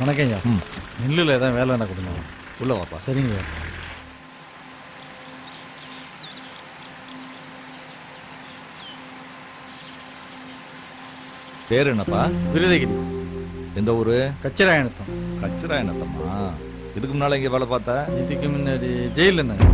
வணக்கம் ஐயா. நெல்லில் ஏதாவது வேலை இருந்தால் கொடுங்க. உள்ள வாப்பா. சரிங்க ஐயா. பேர் என்னப்பா? விருதகிரி. எந்த ஊரு? கச்சிராயணத்தம். கச்சிராயணத்தம்மா. இதுக்கு முன்னால இங்கே வேலை பார்த்தா? இதுக்கு முன்னாடி ஜெயிலில் இருந்தாங்க.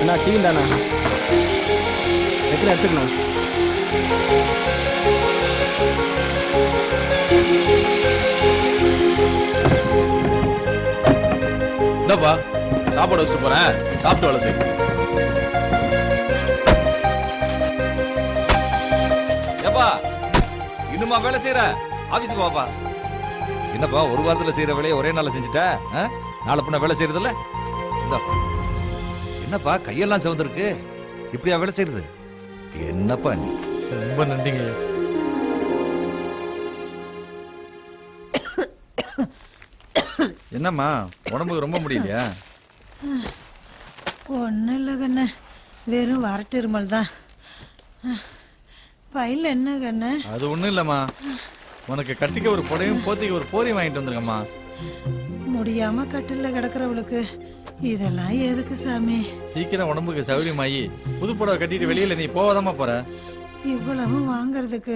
அண்ணா டீ தாண்ணா, எத்தனை எடுத்துக்கண்ணா? இந்தப்பா சாப்பாடு வச்சுட்டு போறேன், சாப்பிட்டு வேலை செய். ஏப்பா இன்னுமா வேலை செய்யற? ஆபீஸுக்கு வாப்பா. என்னப்பா ஒரு வாரத்தில் செய்யற வேலையை ஒரே நாளில் செஞ்சுட்ட? நாளை பின்ன வேலை செய்யறது இல்ல? என்னப்பா கையெல்லாம் சிவந்திருக்கு, இப்படியா வேலை செய்யறது? என்னப்பா நீ? ரொம்ப நன்றிங்க. என்னம்மா உடம்புக்கு ரொம்ப முடியலையா? ஒன்றும் இல்லை கண்ணு, வெறும் வரட்டு இருமல் தான். பையில் என்ன கண்ணு? அது ஒன்றும் இல்லைம்மா, உனக்கு கட்டிக்க ஒரு புடையும் போத்திக்க ஒரு போரியும் வாங்கிட்டு வந்துருக்கம்மா. முடியாமல் கட்டில் கிடக்கிறவளுக்கு இதெல்லாம் எதுக்கு சாமி? சீக்கிரம் உடம்புக்கு சௌரியமாயி புது புடவை கட்டிட்டு வெளியில் நீ போவாதாம்மா போற. இவ்வளவு வாங்கறதுக்கு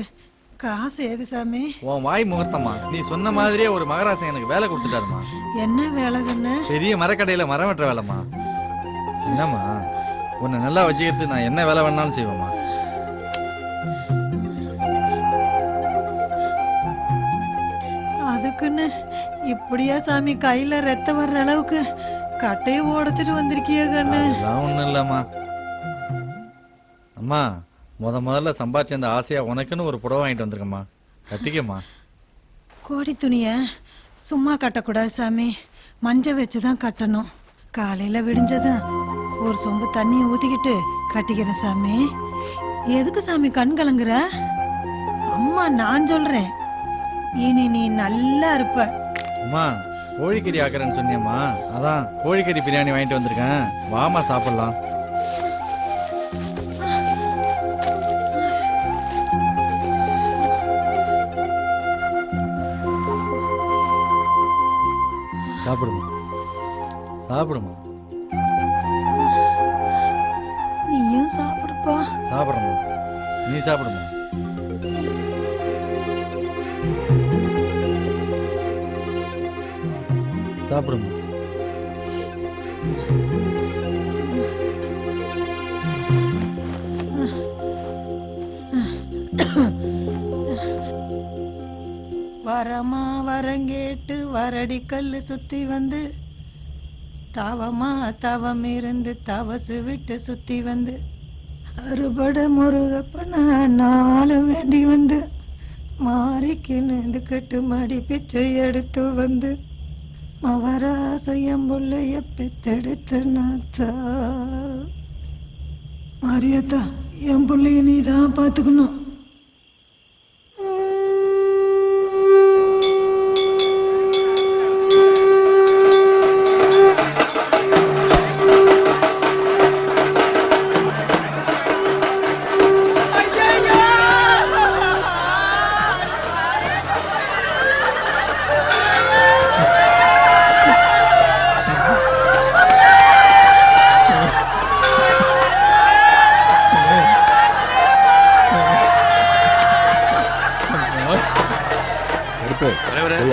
காசு ஏது சாமி? உன் வாய் முகூர்த்தம்மா, நீ சொன்ன மாதிரியே ஒரு மகராசன் எனக்கு வேலை கொடுத்துட்டாருமா. என்ன வேலை கண்ணு? பெரிய மரக்கடையில் மரம் வெட்டுற வேலைம்மா. என்னம்மா உன்னை நல்லா வச்சுக்கிறது நான் என்ன வேலை வேணாலும் செய்வேம்மா. அதுக்குன்னு இப்படியா சாமி கையில் ரத்தம் வர்ற அளவுக்கு கட்டையை உடைச்சிட்டு வந்திருக்கிய கண்ணு? அதெல்லாம் ஒன்றும் இல்லைம்மா. அம்மா முதல்ல சம்பாதிச்ச அந்த ஆசையா உனக்குன்னு ஒரு புடவை வாங்கிட்டு வந்திருக்கம்மா, கட்டிக்கம்மா. கோடி துணியை சும்மா கட்டக்கூடாது சாமி, மஞ்சள் வச்சு தான் கட்டணும். காலையில் விடிஞ்சதும் ஒரு சொம்பு தண்ணியை ஊற்றிக்கிட்டு கட்டிக்கிறேன் சாமி. எதுக்கு சாமி கண் கலங்குற? அம்மா நான் சொல்கிறேன், இனி நீ நல்லா இருப்ப. அம்மா கோழிக்கறி ஆக்குறேன்னு சொன்னியம்மா, அதான் கோழிக்கறி பிரியாணி வாங்கிட்டு வந்திருக்கேன், வாமா சாப்பிடலாம். சாப்பிடுமா சாப்பிடுமா. நீயும் சாப்பிடுப்பா. சாப்பிட்றமா, நீ சாப்பிடுமா. சாப்பிடுமா. வரமா வரங்கேட்டு வரடி கல்லு சுத்தி வந்து, தவமா தவம் இருந்து தவசு விட்டு சுத்தி வந்து, அறுபடை முருகப்பன நாளும் வேண்டி வந்து, மாறிக்கின்னு கட்டு மடி பிச்சை எடுத்து வந்து, மவராசையம் புள்ளைய பெத்தெடுத்து நாத்தா. மாரியாத்தா, என் பிள்ளைய நீ தான் பார்த்துக்கணும்.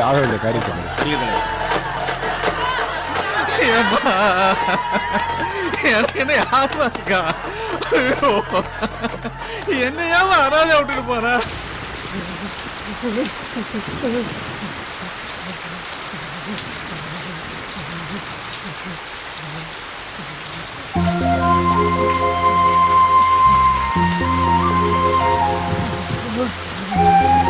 ஆக வேண்டிய காரியம் என்ன யாருமா இருக்கா? என்னையாவ அனாதை விட்டுட்டு போற? Oh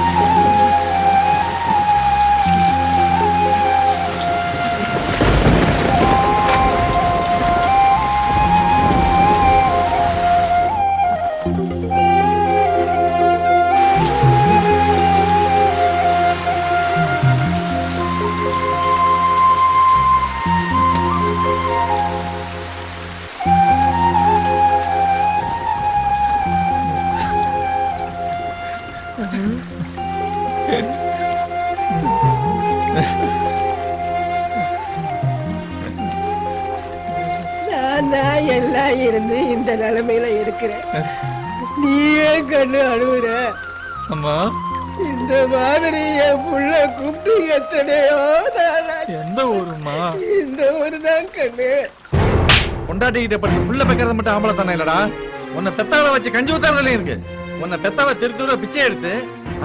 நான் இருந்து இந்த நிலைமையில இருக்கிறேன். நீ ஏன் கண்ணு அழுவுற? அம்மா இந்த மாதிரி என் புள்ள கூப்பிட்டு எத்தனையோ நாளாச்சு. எந்த ஊருமா? இந்த ஊரு தான் கண்ணு. பொண்டாட்டிக்கிட்ட படுத்து புள்ள வைக்கிறது மட்டும் ஆம்பளை தானே இல்லடா. உன்னை பெத்தாவை வச்சு கஞ்சி ஊத்தாறதுலயும் இருக்கு. உன்னை பெத்தாவை திருத்தூர பிச்சை எடுத்து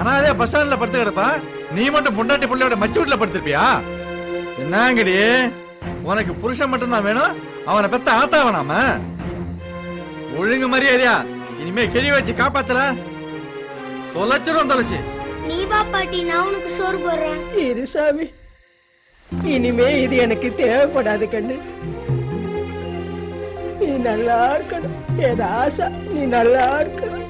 அனாதே பஸ் ஸ்டாண்ட்ல படுத்து கிடப்பா. நீ மட்டும் பொண்டாட்டி புள்ளையோட மச்சு வீட்டுல படுத்திருப்பியா? என்னங்கடி உனக்கு புருஷன் மட்டும் தான் வேணும், அவனை பெத்த ஆத்தா வேணாம? ஒழுங்கு மரியாதையா இனிமே கிழி வச்சு காப்பாத்தல தொலைச்சிடும். தொலைச்சு நீ வா பாட்டி, நான் உனக்கு சோறு போடுறேன். இரு சாமி, இனிமே இது எனக்கு தேவைப்படாது கண்ணு. நீ நல்லா இருக்கணும், என் ஆசை நீ நல்லா இருக்கணும்.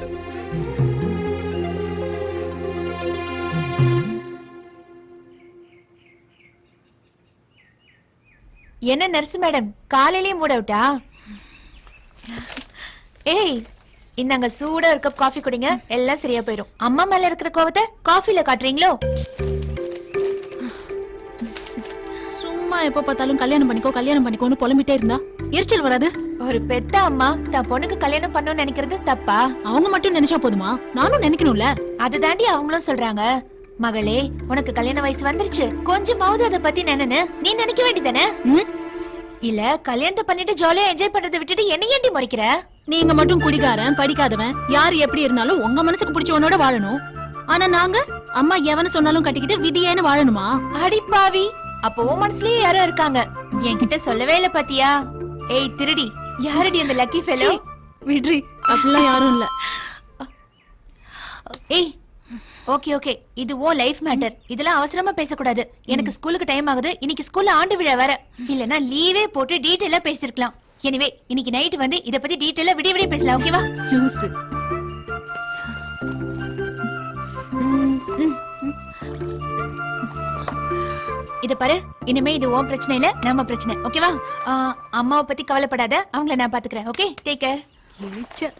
என்ன நர்ஸ் மேடம் காலையிலேயே மூட விட்டா? ஏய் இந்தாங்க சூடா ஒரு கப் காஃபி குடிங்க, எல்லாம் சரியா போயிடும். அம்மா மேல இருக்கிற கோவத்தை காஃபில காட்டுறீங்களோ? சும்மா எப்ப பார்த்தாலும் கல்யாணம் பண்ணிக்கோன்னு புலம்பிட்டே இருந்தா எரிச்சல் வராது? ஒரு பெத்த அம்மா தன் பொண்ணுக்கு கல்யாணம் பண்ணணும்னு நினைக்கிறது தப்பா? அவங்க மட்டும் நினைச்சா போதுமா? நானும் நினைக்கணும்ல. அதுதாண்டி அவங்களும் சொல்றாங்க. மகளே உனக்கு கல்யாண வயசு வந்துருச்சு, கொஞ்சமாவது அதை பத்தி நினைன்னு நீ நினைக்க வேண்டியதானே? இல்ல கல்யாணத்தை பண்ணிட்டு ஜாலியா என்ஜாய் பண்றதை விட்டுட்டு என்ன ஏண்டி முறைக்கிற? நீங்க மட்டும் குடிகாரன் படிக்காதவன் யாரு எப்படி இருந்தாலும் உங்க மனசுக்கு பிடிச்சவனோட வாழணும். ஆனா நாங்க அம்மா எவன சொன்னாலும் கட்டிக்கிட்டு விதியேன்னு வாழணுமா? அடிப்பாவி, அப்போ உன் மனசுலயே யாரோ இருக்காங்க, என்கிட்ட சொல்லவே இல்ல பாத்தியா? ஏய் திருடி, யாரடி அந்த லக்கி ஃபெலோ? விட்ரி, அப்படிலாம் யாரும் இல்ல. ஏய் ஓகே ஓகே, இது ஓ லைஃப் மேட்டர், இதெல்லாம் அவசரமா பேசக்கூடாது. எனக்கு ஸ்கூலுக்கு டைம் ஆகுது, இன்னைக்கு ஸ்கூல்ல ஆண்டு விழா வேற. இல்லனா லீவே போட்டு டீடைலா பேசிருக்கலாம். எனிவே இன்னைக்கு நைட் வந்து இத பத்தி டீடைலா விடிய விடிய பேசலாம், ஓகேவா? லூசு. இத பாரு, இனிமே இது உன் பிரச்சனை இல்ல, நம்ம பிரச்சனை, ஓகேவா? அம்மாவை பத்தி கவலைப்படாத, அவங்கள நான் பாத்துக்கிறேன். Okay, take care.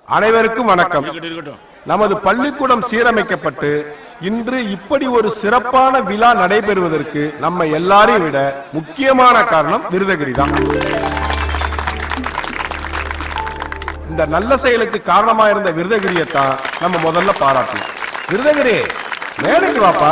அனைவருக்கும் வணக்கம். நமது பள்ளிக்கூடம் சீரமைக்கப்பட்டு இன்று இப்படி ஒரு சிறப்பான விழா நடைபெறுவதற்கு நம்ம எல்லாரையும் விட முக்கியமான காரணம் விருதகிரி தான். இந்த நல்ல செயலுக்கு காரணமா இருந்த விருதகிரியை தான் நம்ம முதல்ல பாராட்டணும். விருதகிரி மேடைக்கு வாப்பா.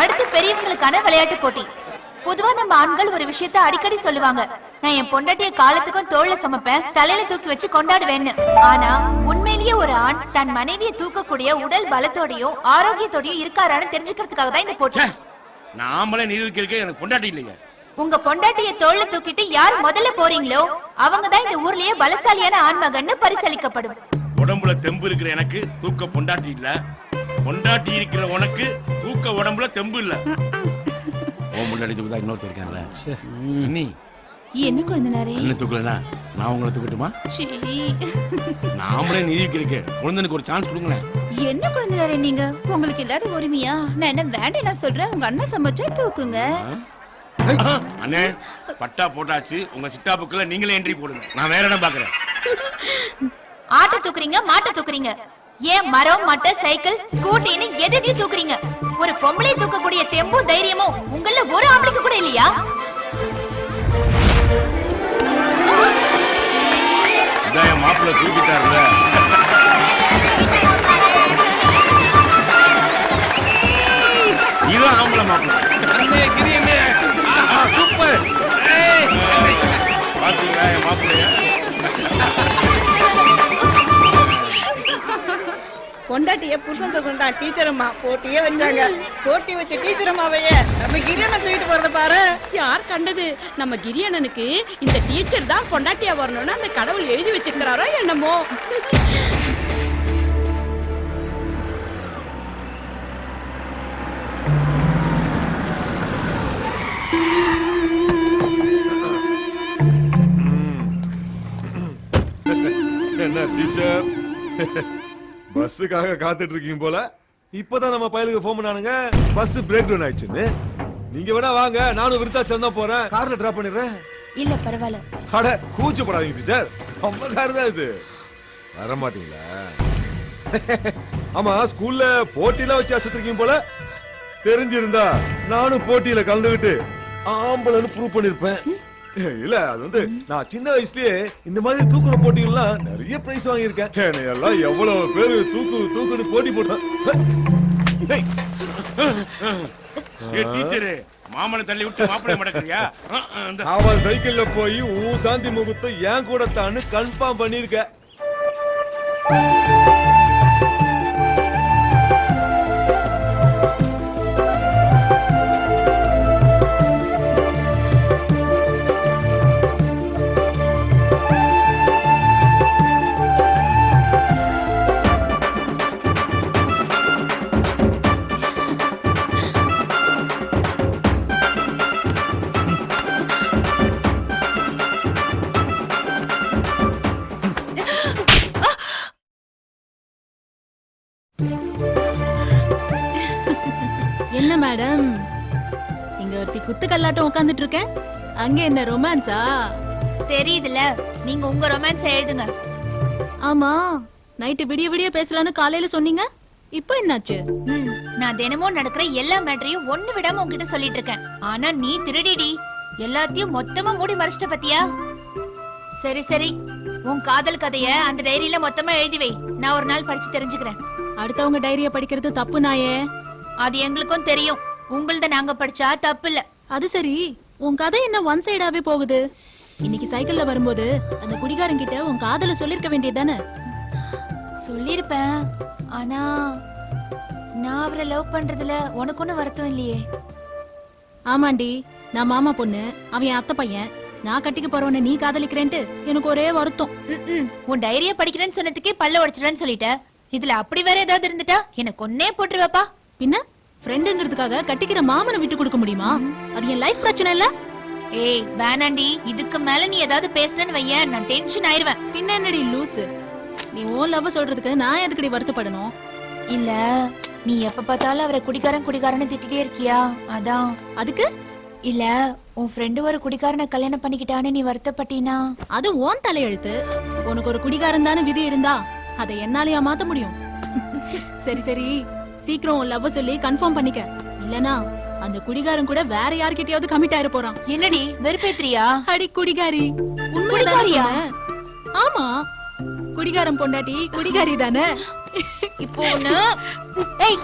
அடுத்து பெரியவங்களுக்கான விளையாட்டு போட்டி. பொதுவா நம்ம ஆண்கள் ஒரு விஷயத்த அடிக்கடி சொல்லுவாங்க, நான் என் பொண்டாட்டிய காலத்துக்கும் தோள்ல சமைப்பேன், தலையில தூக்கி வச்சு கொண்டாடுவேன்னு. ஆனா உண்மையிலேயே ஒரு ஆண் தன் மனைவியை தூக்கக்கூடிய உடல் பலத்தோடையும் ஆரோக்கியத்தோடையும் இருக்காரான்னு தெரிஞ்சுக்கிறதுக்காக தான் இந்த போட்டி. நாமளே நிரூபிக்கிறதுக்கு எனக்கு பொண்டாட்டி இல்லைங்க. உங்க பொண்டாட்டிய தோள்ல தூக்கிட்டு யார் முதல்ல போறீங்களோ அவங்க தான் இந்த ஊர்லயே பலசாலியான ஆண்மகன்னு பரிசளிக்கப்படும். உடம்புல தெம்பு இருக்கிற எனக்கு தூக்க பொண்டாட்டி இல்ல, பொண்டாட்டி இருக்கிற உனக்கு தூக்க உடம்புல தெம்பு இல்ல. ஓ முன்னாடி தூக்குதா இன்னொருத்தர் இருக்கான்ல நீ என்ன குழந்தைனாரே என்ன தூக்கலனா நான் உங்களை தூக்கட்டுமா? நாமளே நிரூபிக்கிறதுக்கு குழந்தைக்கு ஒரு சான்ஸ் கொடுங்களேன். என்ன குழந்தைனாரே நீங்க, உங்களுக்கு இல்லாத உரிமையா? நான் என்ன வேண்டாம் நான் சொல்றேன், உங்க அண்ணன் சமைச்சா தூக்குங்க. அண்ணே பட்டா போட்டாச்சு, உங்க சிட்டாப்புக்குள்ள நீங்களே என்ட்ரி போடுங்க, நான் வேற இடம் பாக்குறேன். ஆட்டை தூக்குறீங்க, மாட்டை தூக்குறீங்க, ஏன் மரம் மட்டை சைக்கிள் ஸ்கூட்டின்னு எதையும் தூக்குறீங்க? ஒரு பொம்பளை தூக்கக்கூடிய தெம்பும் தைரியமும் உங்கள ஒரு ஆம்பளைக்கு கூட இல்லையா? மாப்பிள்ள தூக்கிட்டாருல, இது ஆம்பளை மாப்பிள்ள. சூப்பர், பாத்தீங்களா என் மாப்பிள்ளைய? பொண்டாட்டிய புருஷன் தூக்கண்டா டீச்சர் அம்மா போட்டியே வச்சாங்க. போட்டி வச்ச டீச்சர் அம்மாவையே நம்ம கிரியண்ணன் தூக்கிட்டு போறத பாரு. யார் கண்டது? நம்ம கிரியண்ணனுக்கு இந்த டீச்சர் தான் பொண்டாட்டியா வரணும்னு அந்த கடவுள் எழுதி வச்சிருக்கிறாரோ என்னமோ. டீச்சர் பஸ்ஸுக்காக காத்துட்டு இருக்கீங்க போல. இப்பதான் நம்ம பயலுக்கு ஃபோன் பண்ணானுங்க பஸ் பிரேக் டவுன் ஆயிடுச்சுன்னு. நீங்க வேணா வாங்க, நானும் விருத்தாச்சலம் தான் போறேன், கார்ல டிராப் பண்ணிடுறேன். இல்ல பரவாயில்ல. அட கூச்சப்படாதீங்க டீச்சர், நம்ம கார் தான் இது. வர மாட்டீங்களா? ஆமா, ஸ்கூல்ல போட்டிலாம் வச்சு அசத்துருக்கீங்க போல. தெரிஞ்சிருந்தா நானும் போட்டியில கலந்துகிட்டு ஆம்பளன்னு ப்ரூவ் பண்ணிருப்பேன். இல்ல அது வந்து நான் சின்ன வயசுலயே இந்த மாதிரி தூக்குற போட்டிகள்லாம் நிறைய பிரைஸ் வாங்கியிருக்கேன். என்னையெல்லாம் எவ்வளவு பேரு தூக்குன்னு போட்டி போட்டான். டீச்சரு மாமனை தள்ளி விட்டு மாப்பிள்ளை மடக்குறியா? அவன் சைக்கிள்ல போய் உன் சாந்தி முகத்தை ஏன் கூட தான்னு கன்ஃபார்ம் பண்ணிருக்க. என்ன மேடம், இங்க ஒருத்தி குத்து கல்லாட்டம் உட்கார்ந்துட்டு இருக்கேன், அங்க என்ன ரொமான்ஸா? தெரியுதுல, நீங்க உங்க ரொமான்ஸ் எழுதுங்க. ஆமா, நைட்டு விடிய விடிய பேசலாம்னு காலையில சொன்னீங்க, இப்போ என்னாச்சு? நான் தினமும் நடக்கிற எல்லா மேட்டரையும் ஒண்ணு விடாம உன்கிட்ட சொல்லிட்டு இருக்கேன். ஆனா நீ திருடிடி, எல்லாத்தையும் மொத்தமா மூடி மறைச்சிட்ட பத்தியா? சரி சரி, உன் காதல் கதைய அந்த டைரியில மொத்தமா எழுதி வை, நான் ஒரு நாள் படிச்சு தெரிஞ்சுக்கிறேன். அடுத்தவங்க டைரிய படிக்கிறது தப்பு நாயே. அது எங்களுக்கும் தெரியும், உங்களத நாங்க படிச்சா தப்பு இல்ல. அது சரி, உன் கதை என்ன ஒன் சைடாவே போகுது? இன்னைக்கு சைக்கிள்ல வரும்போது அந்த குடிகாரன் கிட்ட உன் காதல சொல்லிருக்க வேண்டியதானே? சொல்லிருப்பேன், ஆனா நான் அவரை லவ் பண்றதுல உனக்கு ஒன்னும் வருத்தம் இல்லையே. ஆமாண்டி, நான் மாமா பொண்ணு, அவன் அத்தை பையன், நான் கட்டிக்க போறவன நீ காதலிக்கிறேன்ட்டு எனக்கு ஒரே வருத்தம். உன் டைரிய படிக்கிறேன்னு சொன்னதுக்கே பல்ல உடைச்சிடுறேன்னு சொல்லிட்ட, இதுல அப்படி வேற ஏதாவது இருந்துட்டா எனக்கு ஒன்னே போட்டுருவாப்பா. பின்ன ஃப்ரெண்டுங்கிறதுக்காக கட்டிக்கிற மாமனை விட்டு கொடுக்க முடியுமா? அது என் லைஃப் பிரச்சனை இல்ல. ஏய் வேணாண்டி, இதுக்கு மேல நீ ஏதாவது பேசணும்னு வையேன், நான் டென்ஷன் ஆயிருவேன். பின்ன என்னடி லூசு, நீ ஓன் லவ் சொல்றதுக்கு நான் எதுக்கடி வருத்தப்படணும்? இல்ல, நீ எப்ப பார்த்தாலும் அவரை குடிகாரன்னு திட்டிட்டே இருக்கியா, அதான். அதுக்கு இல்ல, உன் ஃப்ரெண்டு ஒரு குடிகாரனை கல்யாணம் பண்ணிக்கிட்டான்னு நீ வருத்தப்பட்டினா? அது ஓன் தலையெழுத்து. உனக்கு ஒரு குடிகாரன் தானே விதி இருந்தா அதை என்னாலயா மாத்த முடியும்? சரி சரி, சீக்கிரம் உன் லவ் சொல்லி கன்ஃபார்ம் பண்ணிக்க, இல்லனா அந்த குடிகாரன் கூட வேற யார்கிட்டயாவது கமிட் ஆயிர போறான். என்னடி வெறுப்பேத்ரியா? அடி குடிகாரி, குடிகாரியா? ஆமா, குடிகாரன் பொண்டாட்டி குடிகாரி தானே. இப்போ ஏய்